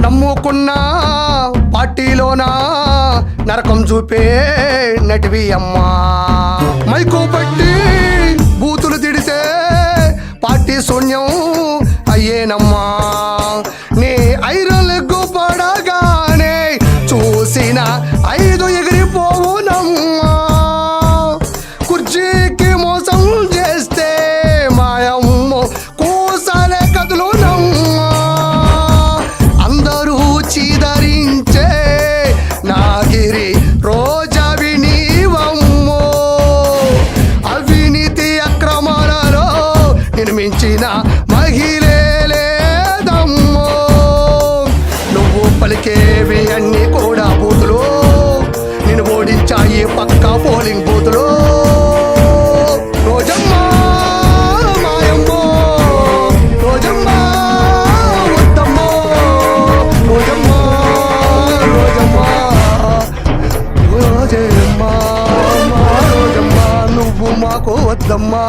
నమ్ముకున్న పార్టీలోనా నరకం చూపే నటివి అమ్మా. మైకు పట్టి బూతులు తిడితే పార్టీ శూన్యం అయ్యేనమ్మా. నీ ఐరన్ లెగ్గు పడగానే చూసిన 5 ఎగిరిపోవునమ్మా. కుర్చీకి మోసం చేస్తే మాయమ్మ కూసాలే కదులునమ్మా. అందరూ చీదరించే నాగిరి రోజవి నీవమ్మో. అవినీతి అక్రమాలలో నిర్మించిన మహిళే లేదమ్మో. నువ్వు పలికేవి అన్ని కూడా బూతులు, నేను ఓడించాయి పక్క పోలింగ్ బూతులు. రోజమ్మా మాయమ్మో, రోజమ్మా వద్దమ్మో, రోజమ్మా రోజమ్మా రోజమ్మా రోజమ్మా నువ్వు మాకు వద్దమ్మా.